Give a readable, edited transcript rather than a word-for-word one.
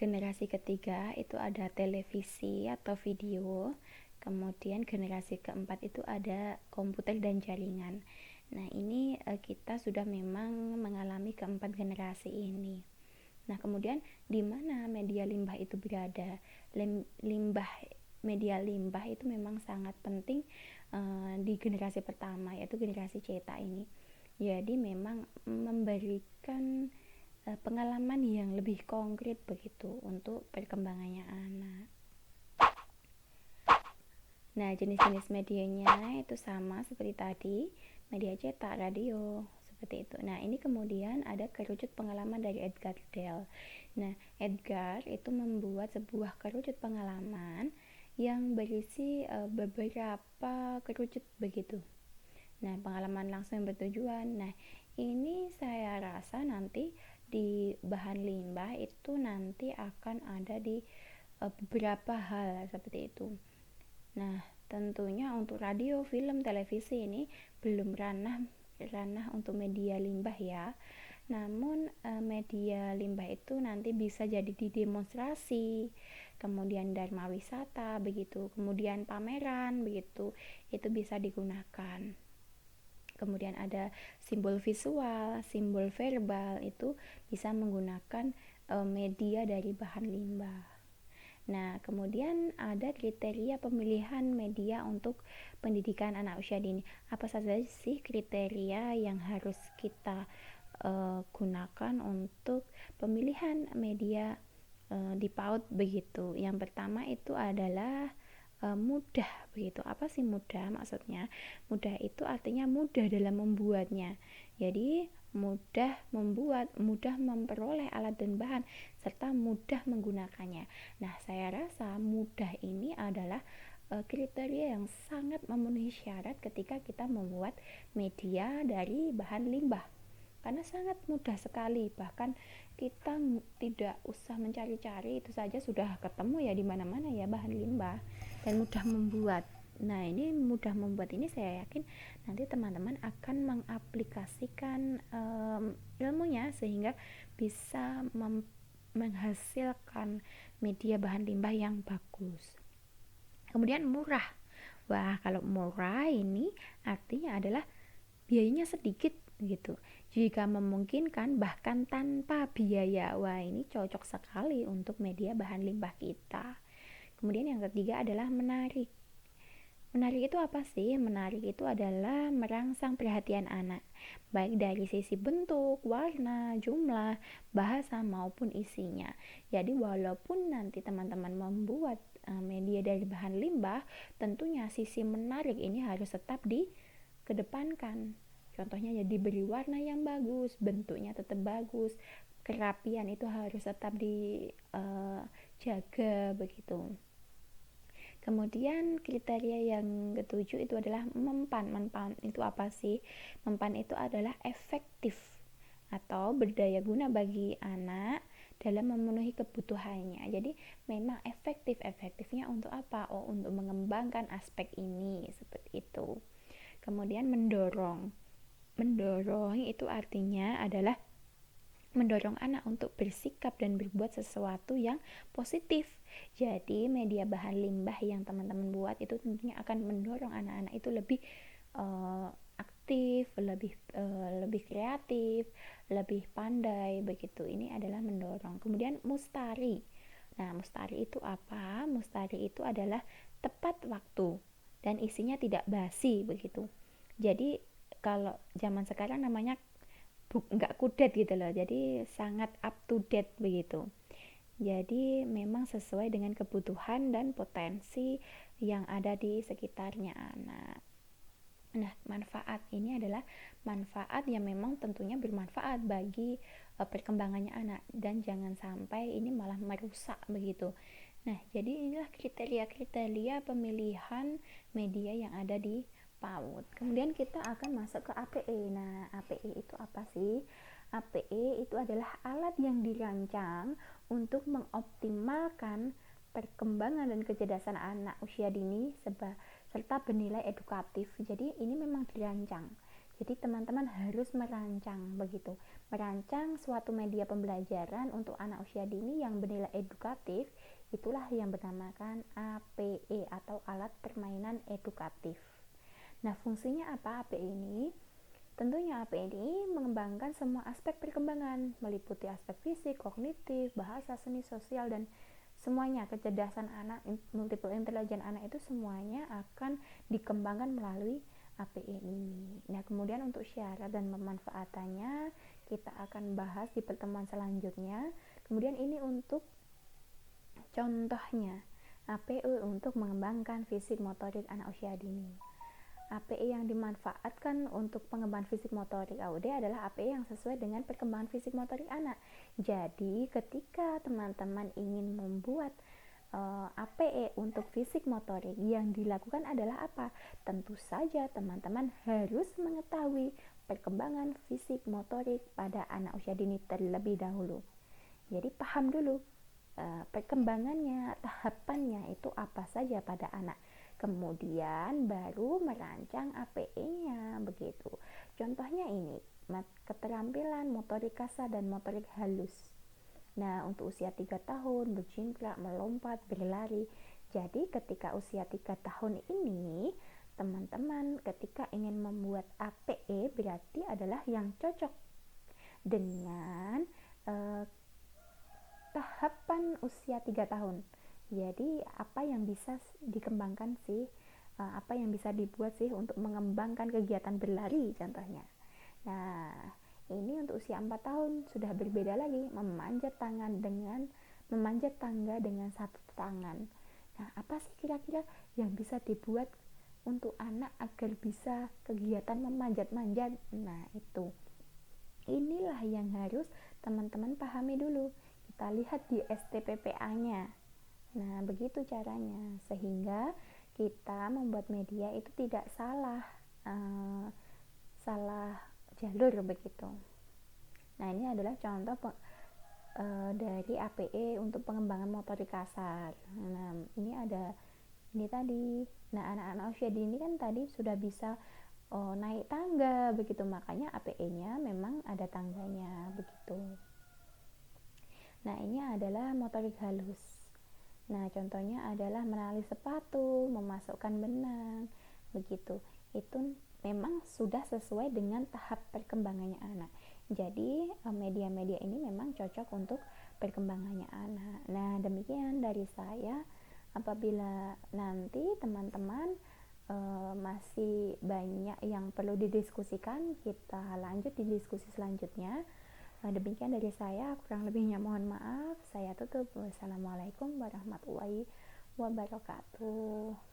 generasi ketiga itu ada televisi atau video, kemudian generasi keempat itu ada komputer dan jaringan. Nah, ini kita sudah memang mengalami keempat generasi ini. Nah, kemudian di mana media limbah itu berada? Media limbah itu memang sangat penting di generasi pertama, yaitu generasi cetak ini. Jadi memang memberikan pengalaman yang lebih konkret begitu untuk perkembangannya anak. Nah, jenis-jenis medianya itu sama seperti tadi, media cetak, radio, seperti itu. Nah, ini kemudian ada kerucut pengalaman dari Edgar Dale. Nah, Edgar itu membuat sebuah kerucut pengalaman yang berisi beberapa kerucut begitu. Nah, pengalaman langsung yang bertujuan. Nah, ini saya rasa nanti di bahan limbah itu nanti akan ada di beberapa hal seperti itu. Nah, tentunya untuk radio, film, televisi ini belum ranah untuk media limbah ya. Namun media limbah itu nanti bisa jadi di demonstrasi, kemudian dharma wisata begitu, kemudian pameran begitu, itu bisa digunakan. Kemudian ada simbol visual, simbol verbal, itu bisa menggunakan media dari bahan limbah. Nah, kemudian ada kriteria pemilihan media untuk pendidikan anak usia dini. Apa saja sih kriteria yang harus kita gunakan untuk pemilihan media di PAUD begitu? Yang pertama itu adalah mudah begitu. Apa sih mudah? Maksudnya mudah itu artinya mudah dalam membuatnya. Jadi mudah membuat, mudah memperoleh alat dan bahan, serta mudah menggunakannya. Nah, saya rasa mudah ini adalah kriteria yang sangat memenuhi syarat ketika kita membuat media dari bahan limbah, karena sangat mudah sekali, bahkan kita tidak usah mencari-cari, itu saja sudah ketemu ya di mana-mana ya bahan limbah, dan mudah membuat. Nah, ini mudah membuat ini saya yakin nanti teman-teman akan mengaplikasikan ilmunya sehingga bisa menghasilkan media bahan limbah yang bagus. Kemudian murah. Wah, kalau murah ini artinya adalah biayanya sedikit gitu. Jika memungkinkan bahkan tanpa biaya. Wah, ini cocok sekali untuk media bahan limbah kita. Kemudian yang ketiga adalah menarik. Menarik itu apa sih? Menarik itu adalah merangsang perhatian anak, baik dari sisi bentuk, warna, jumlah, bahasa maupun isinya. Jadi walaupun nanti teman-teman membuat media dari bahan limbah, tentunya sisi menarik ini harus tetap dikedepankan. Contohnya ya diberi warna yang bagus, bentuknya tetap bagus, kerapian itu harus tetap dijaga begitu. Kemudian kriteria yang ketujuh itu adalah mempan. Mempan itu apa sih? Mempan itu adalah efektif atau berdaya guna bagi anak dalam memenuhi kebutuhannya. Jadi memang efektifnya untuk apa? Oh, untuk mengembangkan aspek ini, seperti itu. Kemudian mendorong itu artinya adalah mendorong anak untuk bersikap dan berbuat sesuatu yang positif. Jadi media bahan limbah yang teman-teman buat itu tentunya akan mendorong anak-anak itu lebih aktif, lebih kreatif, lebih pandai begitu. Ini adalah mendorong. Kemudian mustari. Nah, mustari itu apa? Mustari itu adalah tepat waktu dan isinya tidak basi begitu. Jadi kalau zaman sekarang namanya nggak kudet gitu loh, jadi sangat up to date begitu. Jadi memang sesuai dengan kebutuhan dan potensi yang ada di sekitarnya anak. Nah, manfaat ini adalah manfaat yang memang tentunya bermanfaat bagi perkembangannya anak, dan jangan sampai ini malah merusak begitu. Nah, jadi inilah kriteria pemilihan media yang ada di PAUD. Kemudian kita akan masuk ke APE. Nah, APE itu apa sih? APE itu adalah alat yang dirancang untuk mengoptimalkan perkembangan dan kecerdasan anak usia dini serta bernilai edukatif. Jadi ini memang dirancang. Jadi teman-teman harus merancang begitu, merancang suatu media pembelajaran untuk anak usia dini yang bernilai edukatif. Itulah yang bernamakan APE atau alat permainan edukatif. Nah, fungsinya apa APE ini? Tentunya APE ini mengembangkan semua aspek perkembangan, meliputi aspek fisik, kognitif, bahasa, seni, sosial, dan semuanya. Kecerdasan anak, multiple intelligence anak itu semuanya akan dikembangkan melalui APE ini. Nah, kemudian untuk syarat dan pemanfaatannya kita akan bahas di pertemuan selanjutnya. Kemudian ini untuk contohnya, APE untuk mengembangkan fisik motorik anak usia dini. APE yang dimanfaatkan untuk pengembangan fisik motorik AUD adalah APE yang sesuai dengan perkembangan fisik motorik anak. Jadi, ketika teman-teman ingin membuat APE untuk fisik motorik, yang dilakukan adalah apa? Tentu saja teman-teman harus mengetahui perkembangan fisik motorik pada anak usia dini terlebih dahulu. Jadi paham dulu perkembangannya, tahapannya itu apa saja pada anak. Kemudian baru merancang APE-nya begitu. Contohnya ini, keterampilan motorik kasar dan motorik halus. Nah, untuk usia 3 tahun, berjingkrak, melompat, berlari. Jadi, ketika usia 3 tahun ini, teman-teman ketika ingin membuat APE berarti adalah yang cocok dengan tahapan usia 3 tahun. Jadi, apa yang bisa dikembangkan sih? Apa yang bisa dibuat sih untuk mengembangkan kegiatan berlari contohnya. Nah, ini untuk usia 4 tahun sudah berbeda lagi, memanjat tangga dengan satu tangan. Nah, apa sih kira-kira yang bisa dibuat untuk anak agar bisa kegiatan memanjat-manjat? Nah, itu. Inilah yang harus teman-teman pahami dulu. Kita lihat di STPPA-nya. Nah, begitu caranya sehingga kita membuat media itu tidak salah jalur begitu. Nah, ini adalah contoh dari APE untuk pengembangan motorik kasar. Nah, ini tadi. Nah, anak-anak usia dini kan tadi sudah bisa naik tangga begitu, makanya APE-nya memang ada tangganya begitu. Nah, ini adalah motorik halus. Nah, contohnya adalah menali sepatu, memasukkan benang begitu. Itu memang sudah sesuai dengan tahap perkembangannya anak. Jadi media-media ini memang cocok untuk perkembangannya anak. Nah, demikian dari saya. Apabila nanti teman-teman masih banyak yang perlu didiskusikan, kita lanjut di diskusi selanjutnya. Demikian dari saya, kurang lebihnya mohon maaf. Saya tutup. Wassalamualaikum warahmatullahi wabarakatuh.